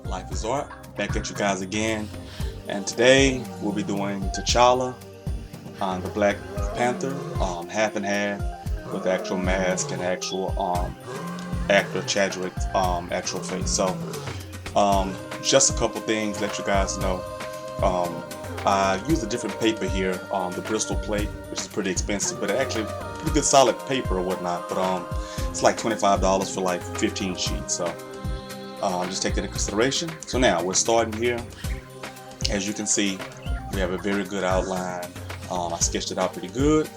Life is Art, back at you guys again, and today we'll be doing T'Challa on the Black Panther, half and half with actual mask and actual actor Chadwick's actual face. So just a couple things let you guys know. I used a different paper here, the Bristol plate, which is pretty expensive, but actually pretty good solid paper or whatnot. But it's like $25 for like 15 sheets. So just take that into consideration. So now we're starting here. As you can see, we have a very good outline. I sketched it out pretty good,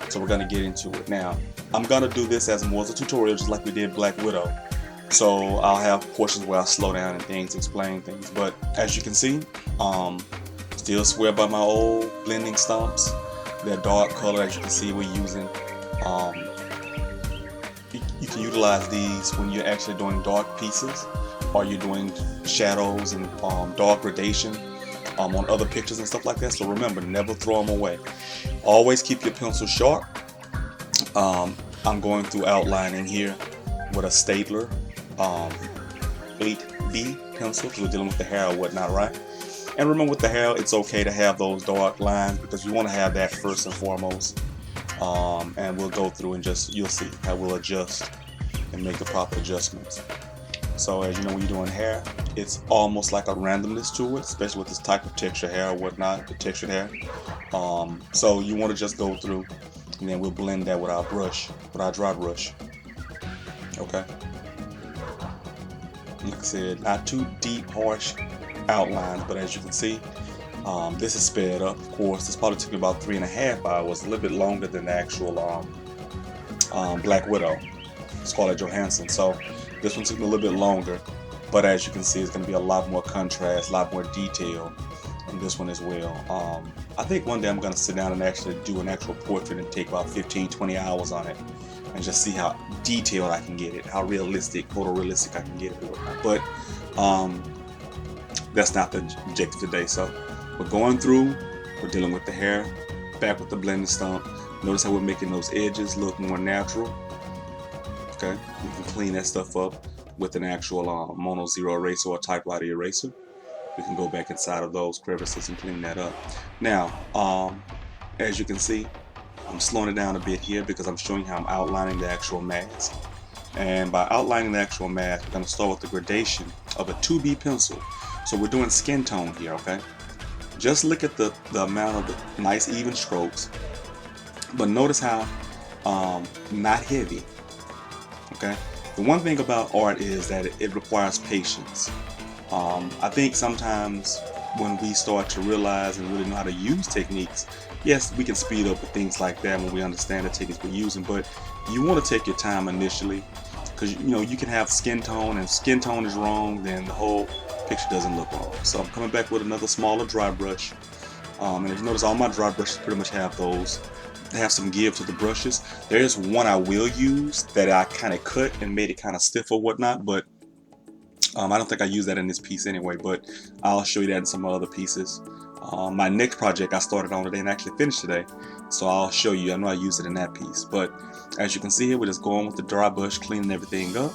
so we're gonna get into it now. I'm gonna do this as more as a tutorial, just like we did Black Widow. So I'll have portions where I slow down and things, explain things. But as you can see, still swear by my old blending stumps. They're dark color, as you can see we're using. You can utilize these when you're actually doing dark pieces, or you're doing shadows and dark gradation on other pictures and stuff like that. So remember, never throw them away. Always keep your pencil sharp. I'm going through outlining here with a Staedtler 8B pencil, because we're dealing with the hair or whatnot, right? And remember, with the hair, it's okay to have those dark lines because you want to have that first and foremost. And we'll go through and you'll see how we'll adjust and make the proper adjustments. So as you know, when you're doing hair, it's almost like a randomness to it, especially with this type of texture hair or whatnot, the textured hair. So you want to just go through, and then we'll blend that with our brush, with our dry brush. Okay. Like I said, not too deep, harsh outlines, but as you can see, this is sped up. Of course, this probably took me about 3.5 hours, a little bit longer than the actual Black Widow, Scarlett Johansson. So this one took me a little bit longer, but as you can see, it's going to be a lot more contrast, a lot more detail in this one as well. I think one day I'm going to sit down and actually do an actual portrait and take about 15-20 hours on it and just see how detailed I can get it, how realistic, photorealistic I can get it. But that's not the objective today. So we're going through, we're dealing with the hair, back with the blending stump. Notice how we're making those edges look more natural. Okay, you can clean that stuff up with an actual mono zero eraser or typewriter eraser. We can go back inside of those crevices and clean that up. Now, as you can see, I'm slowing it down a bit here because I'm showing how I'm outlining the actual mask. And by outlining the actual mask, we're going to start with the gradation of a 2B pencil. So we're doing skin tone here, okay? Just look at the amount of the nice even strokes, but notice how not heavy. Okay. The one thing about art is that it requires patience. I think sometimes when we start to realize and really know how to use techniques, yes, we can speed up with things like that when we understand the techniques we're using, but you want to take your time initially, because you can have skin tone, and skin tone is wrong, then the whole picture doesn't look wrong. So I'm coming back with another smaller dry brush, and if you notice, all my dry brushes pretty much have those. They have some give to the brushes. There is one I will use that I kind of cut and made it kind of stiff or whatnot, but I don't think I use that in this piece anyway, but I'll show you that in some other pieces. My next project I started on today and actually finished today, so I'll show you. I know I used it in that piece, but as you can see here, we're just going with the dry brush, cleaning everything up.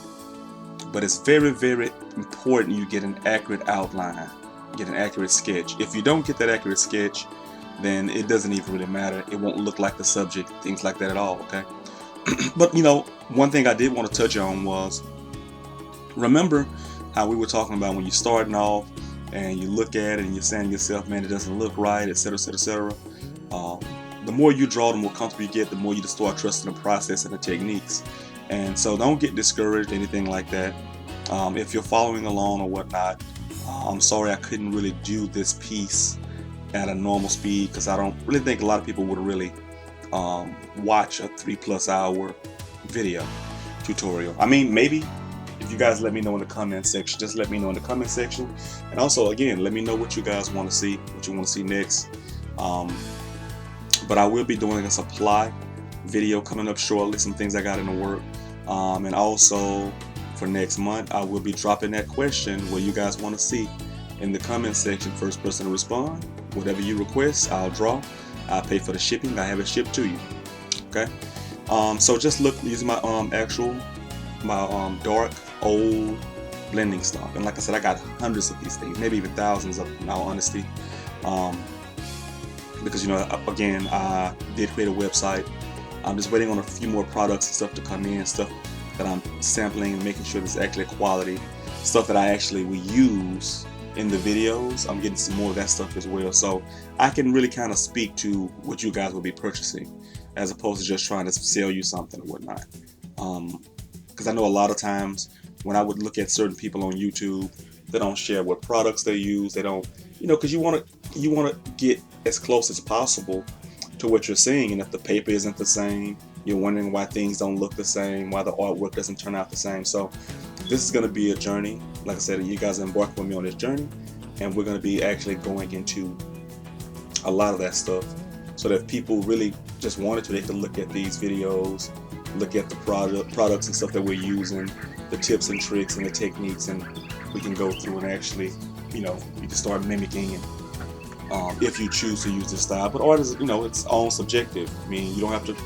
But it's very, very important you get an accurate outline, get an accurate sketch. If you don't get that accurate sketch, then it doesn't even really matter. It won't look like the subject, things like that at all, okay? But one thing I did want to touch on was, remember how we were talking about when you're starting off and you look at it and you're saying to yourself, man, it doesn't look right, etc., etc., etc. The more you draw, the more comfortable you get, the more you just start trusting the process and the techniques. And so don't get discouraged, anything like that. If you're following along or whatnot, I'm sorry I couldn't really do this piece at a normal speed, because I don't really think a lot of people would really watch a 3+ hour video tutorial. I mean, maybe if you guys let me know in the comment section, just let me know in the comment section. And also, again, let me know what you guys want to see, what you want to see next. But I will be doing a supply video coming up shortly, some things I got in the work. And also for next month, I will be dropping that question what you guys want to see in the comment section. First person to respond, whatever you request, I'll draw. I'll pay for the shipping. I have it shipped to you. Okay. So just look using my dark old blending stump. And like I said, I got hundreds of these things, maybe even thousands of them, in all honesty. Because, you know, again, I did create a website. I'm just waiting on a few more products and stuff to come in, stuff that I'm sampling and making sure it's actually quality, stuff that I actually will use in the videos. I'm getting some more of that stuff as well, so I can really kind of speak to what you guys will be purchasing, as opposed to just trying to sell you something or whatnot. Because I know a lot of times when I would look at certain people on YouTube, they don't share what products they use. They don't, you know, because you want to get as close as possible to what you're seeing, and if the paper isn't the same, you're wondering why things don't look the same, why the artwork doesn't turn out the same. So this is going to be a journey. Like I said, you guys embark with me on this journey, and we're going to be actually going into a lot of that stuff, so that if people really just wanted to, they could look at these videos, look at the products and stuff that we're using, the tips and tricks and the techniques, and we can go through and actually, you know, you can start mimicking it. If you choose to use this style. But art is, you know, it's all subjective. I mean, you don't have to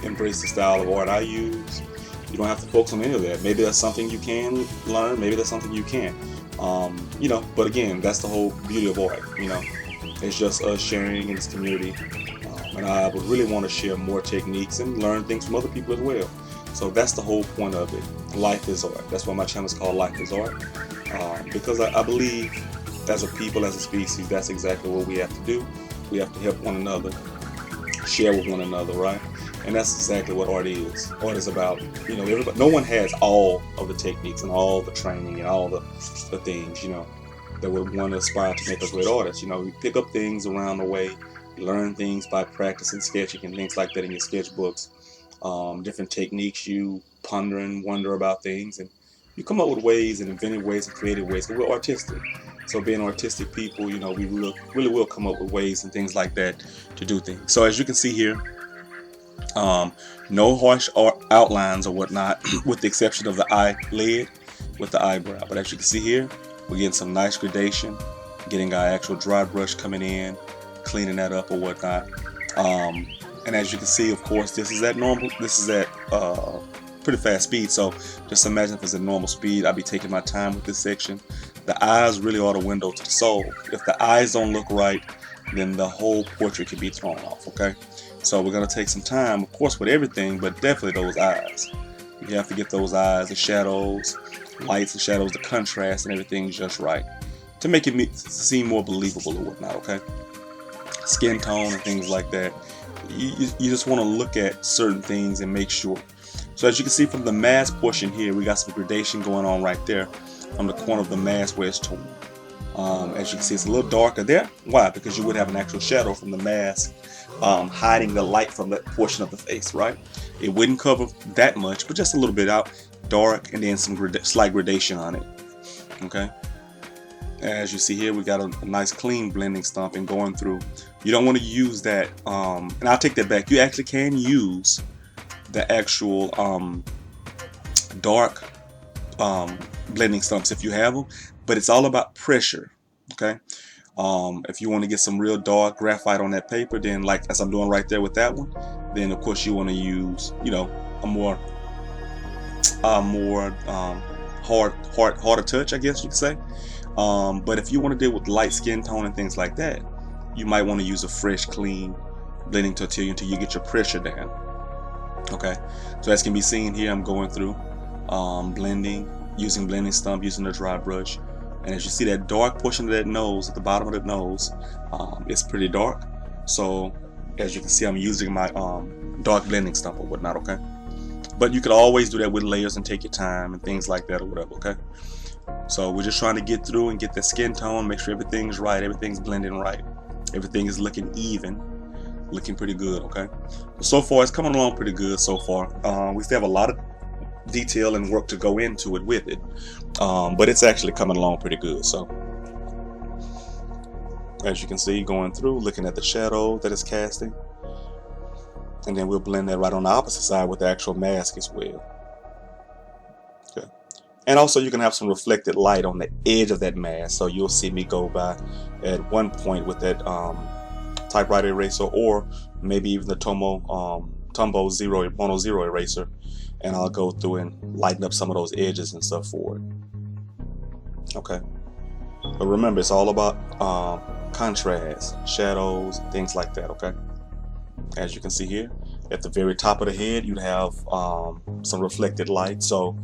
embrace the style of art I use. You don't have to focus on any of that. Maybe that's something you can learn, maybe that's something you can't. You know, but again, that's the whole beauty of art, you know. It's just us sharing in this community. And I would really want to share more techniques and learn things from other people as well. So that's the whole point of it. Life is art. That's why my channel is called Life is Art. Because I believe as a people, as a species, that's exactly what we have to do. We have to help one another, share with one another, right? And that's exactly what art is. Art is about, you know, everybody. No one has all of the techniques and all the training and all the things, you know, that would want to aspire to make a great artist. You know, we pick up things around the way, learn things by practicing sketching and things like that in your sketchbooks. Different techniques, you ponder and wonder about things, and you come up with ways and inventive ways and creative ways. Because we're artistic. So being artistic people, you know, we really will come up with ways and things like that to do things. So as you can see here, no harsh outlines or whatnot, with the exception of the eyelid with the eyebrow. But as you can see here, we're getting some nice gradation, getting our actual dry brush coming in, cleaning that up or whatnot. And as you can see, of course, this is at pretty fast speed. So just imagine if it's at normal speed, I'd be taking my time with this section. The eyes really are the window to the soul. If the eyes don't look right, then the whole portrait can be thrown off, okay? So we're gonna take some time, of course, with everything, but definitely those eyes. You have to get those eyes, the shadows, lights and shadows, the contrast and everything just right to make it seem more believable or whatnot, okay? Skin tone and things like that. You just want to look at certain things and make sure. So as you can see from the mask portion here, we got some gradation going on right there on the corner of the mask where it's torn. As you can see, it's a little darker there. Why? Because you would have an actual shadow from the mask hiding the light from that portion of the face, right? It wouldn't cover that much, but just a little bit out, dark, and then some slight gradation on it, okay? As you see here, we got a nice clean blending stump and going through. You don't want to use that, and I'll take that back. You actually can use the actual dark blending stumps if you have them, but it's all about pressure, okay? If you want to get some real dark graphite on that paper, then like as I'm doing right there with that one, then of course you want to use, you know, a more harder touch, I guess you could say. But if you want to deal with light skin tone and things like that, you might want to use a fresh, clean blending tortilla until you get your pressure down. Okay, so as can be seen here, I'm going through blending, using blending stump, using the dry brush, and as you see that dark portion of that nose at the bottom of the nose, it's pretty dark. So as you can see, I'm using my dark blending stump or whatnot. Okay, but you could always do that with layers and take your time and things like that or whatever. Okay. So we're just trying to get through and get the skin tone, make sure everything's right, everything's blending right, everything is looking even, looking pretty good, okay? So far, it's coming along pretty good so far. We still have a lot of detail and work to go into it with it, but it's actually coming along pretty good. So as you can see, going through, looking at the shadow that it's casting, and then we'll blend that right on the opposite side with the actual mask as well. Okay. And also you can have some reflected light on the edge of that mask, so you'll see me go by at one point with that typewriter eraser, or maybe even the Tombow 100 eraser, and I'll go through and lighten up some of those edges and stuff for it. Okay, but remember, it's all about contrast, shadows, things like that. Okay, as you can see here, at the very top of the head, you have some reflected light. So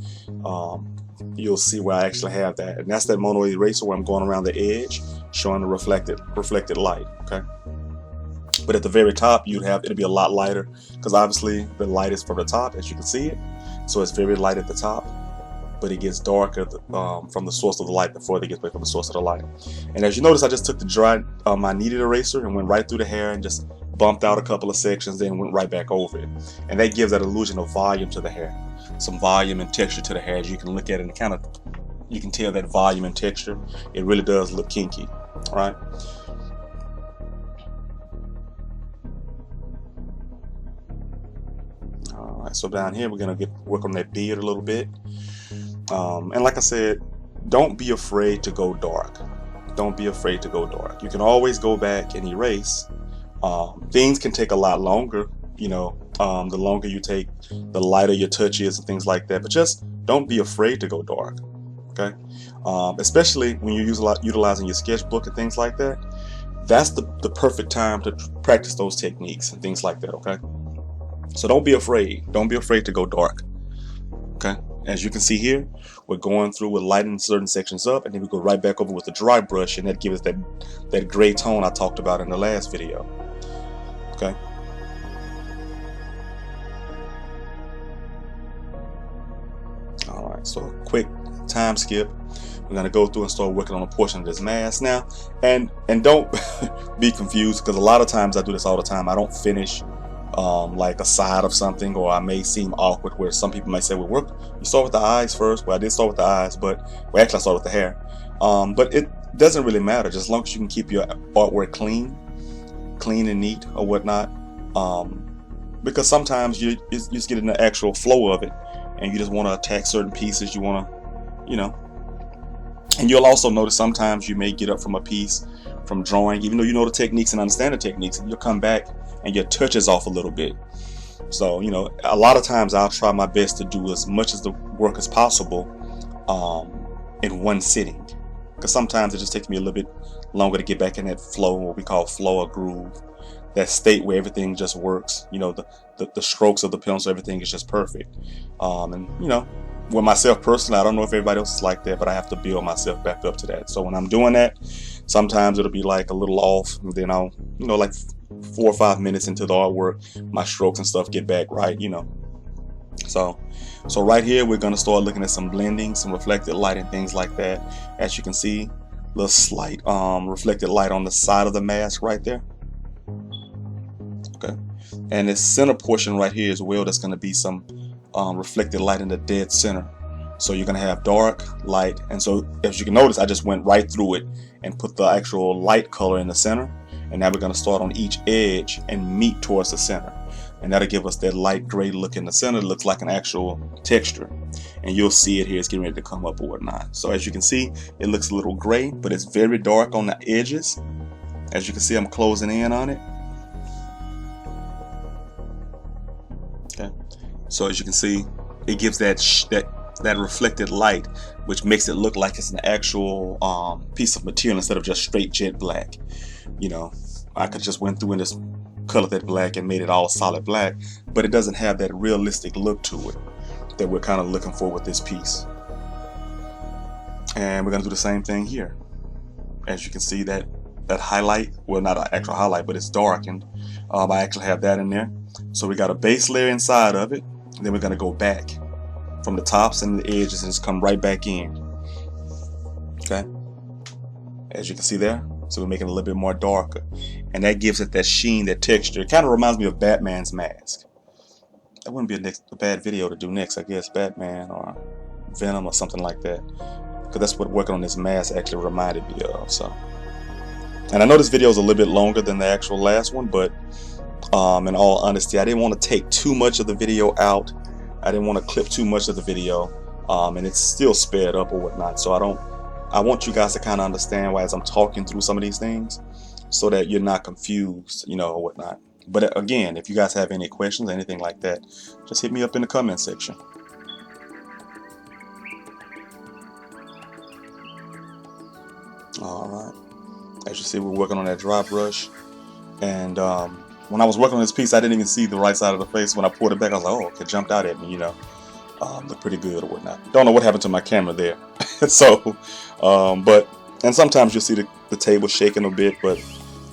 you'll see where I actually have that, and that's that mono eraser where I'm going around the edge, showing the reflected light. Okay. But at the very top, it'll be a lot lighter because obviously the light is from the top, as you can see it. So it's very light at the top, but it gets darker from the source of the light before it gets away from the source of the light. And as you notice, I just took the dry, my kneaded eraser and went right through the hair and just bumped out a couple of sections, then went right back over it. And that gives that illusion of volume to the hair, some volume and texture to the hair. As you can look at it and you can tell that volume and texture. It really does look kinky, all right? Alright, so down here we're gonna work on that beard a little bit. And like I said, don't be afraid to go dark. Don't be afraid to go dark. You can always go back and erase. Things can take a lot longer, you know. The longer you take, the lighter your touch is and things like that. But just don't be afraid to go dark. Okay, especially when you're utilizing your sketchbook and things like that. That's the perfect time to practice those techniques and things like that. Okay. So don't be afraid. Don't be afraid to go dark. Okay. As you can see here, we're going through with lighting certain sections up, and then we go right back over with the dry brush, and that gives us that gray tone I talked about in the last video. Okay. All right. So quick time skip. We're gonna go through and start working on a portion of this mask now, and don't be confused, because a lot of times I do this all the time. I don't finish like a side of something, or I may seem awkward, where some people might say, well, you start with the eyes first. Well, I did start with the eyes, but actually I started with the hair. But it doesn't really matter, just as long as you can keep your artwork clean and neat or whatnot. Because sometimes you just get in the actual flow of it, and you just want to attack certain pieces. You want to, you know. And you'll also notice sometimes you may get up from a piece from drawing, even though you know the techniques and understand the techniques, and you'll come back and your touch is off a little bit. So, you know, a lot of times I'll try my best to do as much of the work as possible in one sitting, because sometimes it just takes me a little bit longer to get back in that flow, what we call flow or groove, that state where everything just works. You know, the strokes of the pencil, everything is just perfect. And you know, with myself personally, I don't know if everybody else is like that, but I have to build myself back up to that. So when I'm doing that, sometimes it'll be like a little off, and then I'll, you know, like 4 or 5 minutes into the artwork, my strokes and stuff get back right, you know. So right here, we're going to start looking at some blending, some reflected light and things like that. As you can see, little slight reflected light on the side of the mask right there. Okay. And this center portion right here as well, that's going to be some reflected light in the dead center. So you're going to have dark, light, and so as you can notice, I just went right through it and put the actual light color in the center. And now we're going to start on each edge and meet towards the center. And that'll give us that light gray look in the center. It looks like an actual texture. And you'll see it here. It's getting ready to come up or whatnot. So as you can see, it looks a little gray, but it's very dark on the edges. As you can see, I'm closing in on it. Okay. So as you can see, it gives that reflected light, which makes it look like it's an actual piece of material instead of just straight jet black. You know, I could just went through and just colored that black and made it all solid black, but it doesn't have that realistic look to it that we're kind of looking for with this piece. And we're gonna do the same thing here. As you can see, that highlight, well, not an actual highlight, but it's darkened. I actually have that in there. So we got a base layer inside of it, and then we're gonna go back from the tops and the edges and just come right back in. Okay, as you can see there. So we're making it a little bit more darker, and that gives it that sheen, that texture. It kind of reminds me of Batman's mask. That wouldn't be a bad video to do next, I guess. Batman or Venom or something like that, because that's what working on this mask actually reminded me of. So, and I know this video is a little bit longer than the actual last one, but in all honesty, I didn't want to take too much of the video out. I didn't want to clip too much of the video, and it's still sped up or whatnot. So I want you guys to kind of understand why as I'm talking through some of these things, so that you're not confused, you know, or whatnot. But again, if you guys have any questions, anything like that, just hit me up in the comment section. Alright. As you see, we're working on that dry brush. And when I was working on this piece, I didn't even see the right side of the face. When I pulled it back, I was like, oh, it jumped out at me, you know. Looked pretty good or whatnot. Don't know what happened to my camera there. So, and sometimes you'll see the table shaking a bit, but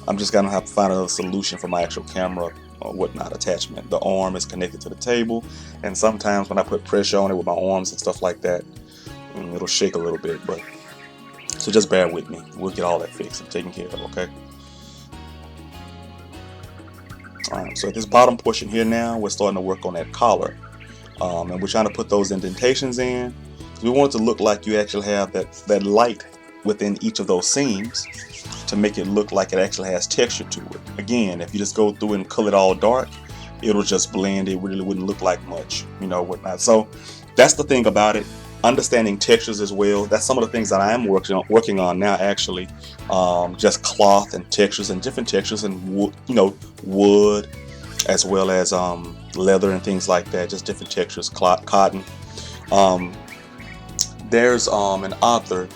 I'm just gonna have to find another solution for my actual camera or whatnot attachment. The arm is connected to the table, and sometimes when I put pressure on it with my arms and stuff like that, it'll shake a little bit. But so just bear with me. We'll get all that fixed and taken care of, okay? Alright, so at this bottom portion here now, we're starting to work on that collar. And we're trying to put those indentations in. We want it to look like you actually have that light within each of those seams to make it look like it actually has texture to it. Again, if you just go through and color it all dark, it'll just blend. It really wouldn't look like much, you know, whatnot. So that's the thing about it. Understanding textures as well. That's some of the things that I am working on now, actually. Just cloth and textures and different textures and wood, you know, wood, as well as leather and things like that. Just different textures, cotton. There's an author.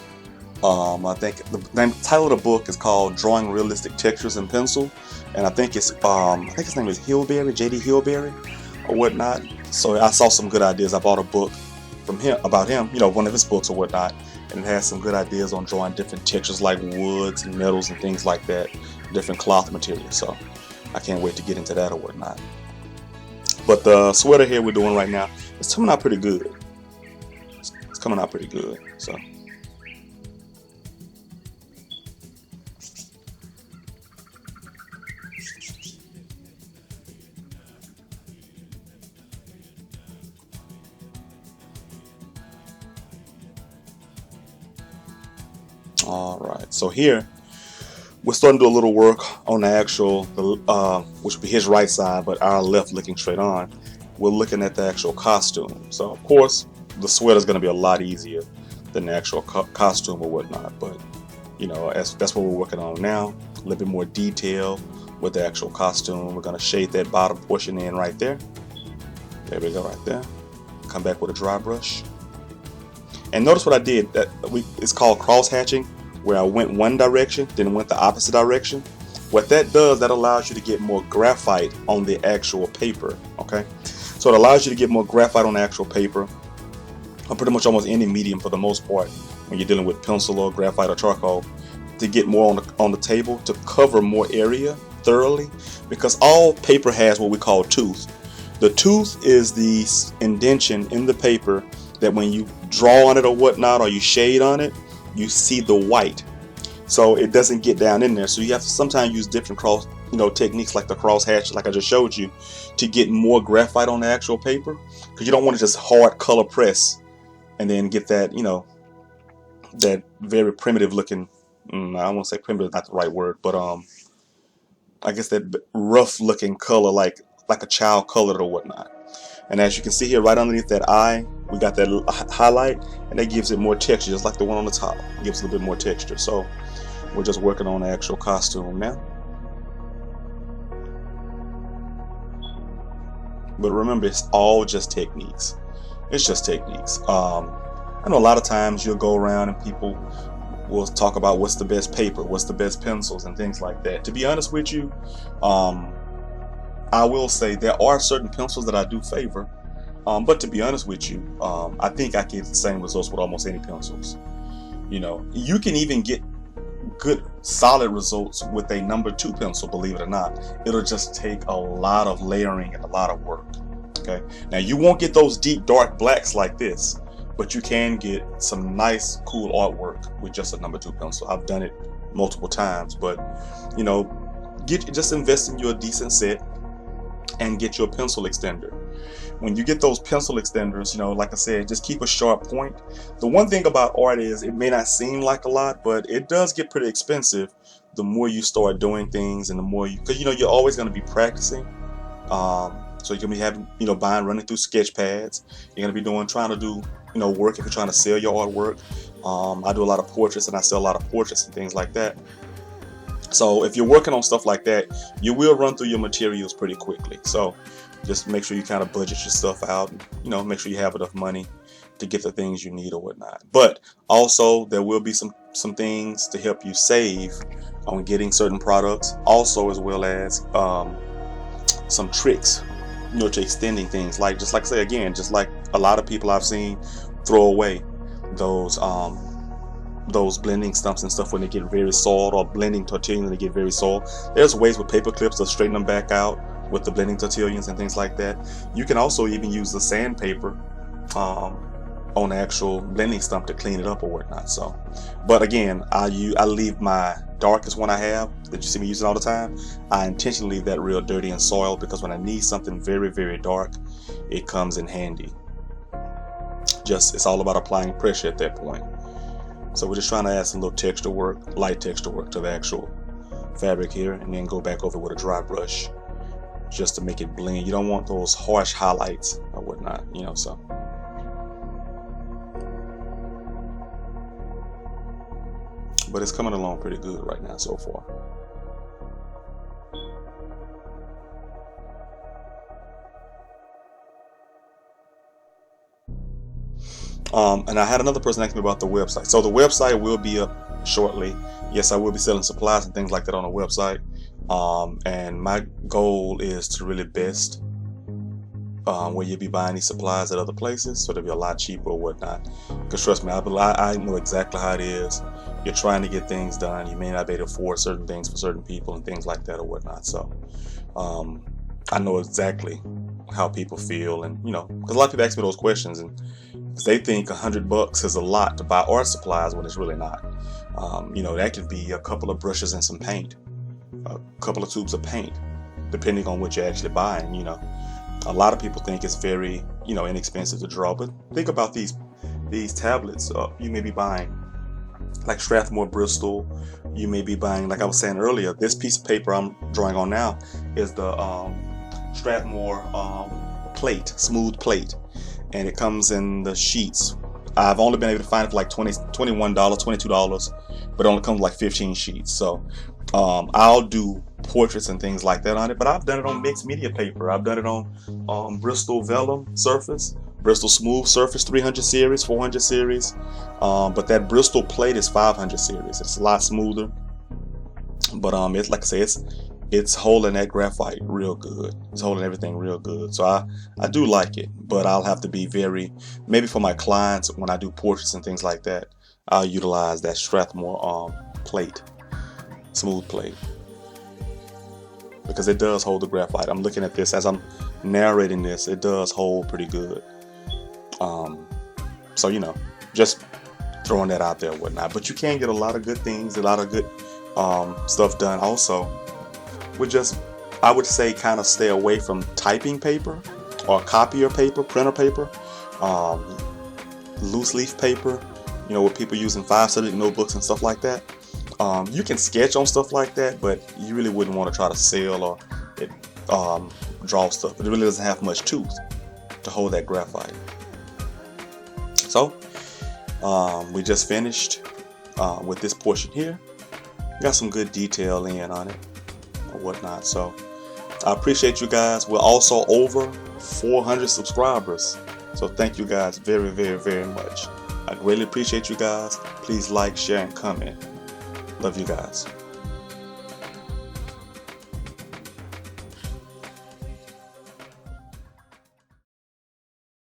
I think the title of the book is called "Drawing Realistic Textures in Pencil," and I think his name is Hilberry, J.D. Hilberry, or whatnot. So I saw some good ideas. I bought a book from him about him, you know, one of his books or whatnot, and it has some good ideas on drawing different textures like woods and metals and things like that, different cloth materials. So I can't wait to get into that or whatnot. But the sweater here we're doing right now, it's coming out pretty good. It's coming out pretty good. So. Alright, so here we're starting to do a little work on the actual, which would be his right side, but our left looking straight on. We're looking at the actual costume. So of course, the sweater is going to be a lot easier than the actual costume or whatnot. But you know, that's what we're working on now. A little bit more detail with the actual costume. We're going to shade that bottom portion in right there. There we go, right there. Come back with a dry brush. And notice what I did. It's called cross hatching, where I went one direction, then went the opposite direction. What that does, that allows you to get more graphite on the actual paper. Okay, so it allows you to get more graphite on the actual paper, on pretty much almost any medium for the most part. When you're dealing with pencil or graphite or charcoal, to get more on the table, to cover more area thoroughly, because all paper has what we call tooth. The tooth is the indentation in the paper that when you draw on it or whatnot, or you shade on it, you see the white, so it doesn't get down in there. So you have to sometimes use different techniques like the cross hatch, like I just showed you, to get more graphite on the actual paper, because you don't want to just hard color press and then get that, you know, that very primitive looking. I won't say primitive, is not the right word, but I guess that rough looking color, like a child colored or whatnot. And as you can see here, right underneath that eye, we got that highlight, and that gives it more texture, just like the one on the top. It gives a little bit more texture. So we're just working on the actual costume now. But remember, it's all just techniques. It's just techniques. I know a lot of times you'll go around and people will talk about what's the best paper, what's the best pencils, and things like that. To be honest with you, I will say there are certain pencils that I do favor, but to be honest with you, I think I get the same results with almost any pencils. You know, you can even get good solid results with a number 2 pencil, believe it or not. It'll just take a lot of layering and a lot of work. Okay, now you won't get those deep dark blacks like this, but you can get some nice cool artwork with just a number 2 pencil. I've done it multiple times, but you know, just invest in your decent set and get your pencil extender. When you get those pencil extenders, you know, like I said, just keep a sharp point. The one thing about art is it may not seem like a lot, but it does get pretty expensive the more you start doing things, and the more because you know, you're always going to be practicing. So you're going to be having, you know, running through sketch pads. You're going to be trying to do, you know, work if you're trying to sell your artwork. I do a lot of portraits, and I sell a lot of portraits and things like that. So if you're working on stuff like that, you will run through your materials pretty quickly. So just make sure you kind of budget your stuff out, and, you know, make sure you have enough money to get the things you need or whatnot. But also there will be some some things to help you save on getting certain products, also as well as some tricks, you know, to extending things, like just like say again, just like a lot of people I've seen throw away those blending stumps and stuff when they get very soiled, or blending tortillas when they get very soiled. There's ways with paper clips to straighten them back out with the blending tortillas and things like that. You can also even use the sandpaper on the actual blending stump to clean it up or whatnot. So, but again, I leave my darkest one I have that you see me using all the time. I intentionally leave that real dirty and soiled, because when I need something very, very dark, it comes in handy. Just, it's all about applying pressure at that point. So we're just trying to add some little texture work, light texture work to the actual fabric here, and then go back over with a dry brush just to make it blend. You don't want those harsh highlights or whatnot, you know. So but it's coming along pretty good right now so far. And I had another person ask me about the website. So the website will be up shortly. Yes, I will be selling supplies and things like that on the website. And my goal is to really best where you'll be buying these supplies at other places, so they'll be a lot cheaper or whatnot. Because trust me, I know exactly how it is. You're trying to get things done. You may not be able to afford certain things for certain people and things like that or whatnot. So I know exactly how people feel, and you know, because a lot of people ask me those questions, and they think $100 is a lot to buy art supplies when it's really not. You know, that could be a couple of brushes and some paint, a couple of tubes of paint, depending on what you're actually buying. You know, a lot of people think it's very, you know, inexpensive to draw, but think about these tablets. You may be buying like Strathmore Bristol. You may be buying, like I was saying earlier, this piece of paper I'm drawing on now is the Strathmore plate, smooth plate, and it comes in the sheets. I've only been able to find it for like $21, $22, but it only comes like 15 sheets. So I'll do portraits and things like that on it, but I've done it on mixed media paper. I've done it on Bristol vellum surface, Bristol smooth surface 300 series, 400 series, but that Bristol plate is 500 series. It's a lot smoother, but it's like I say, it's holding that graphite real good. It's holding everything real good. So I do like it, but I'll have to be very, maybe for my clients when I do portraits and things like that, I'll utilize that Strathmore plate, smooth plate, because it does hold the graphite. I'm looking at this as I'm narrating this. It does hold pretty good. So you know, just throwing that out there and whatnot. But you can get a lot of good things, a lot of good stuff done also. I would say kind of stay away from typing paper or copier paper, printer paper, loose leaf paper, you know, with people using 5-subject notebooks and stuff like that. You can sketch on stuff like that, but you really wouldn't want to try to sell or draw stuff. It really doesn't have much tooth to hold that graphite. So we just finished with this portion here. Got some good detail in on it or whatnot. So I appreciate you guys. We're also over 400 subscribers, so thank you guys very, very, very much. I really appreciate you guys. Please like, share, and comment. Love you guys.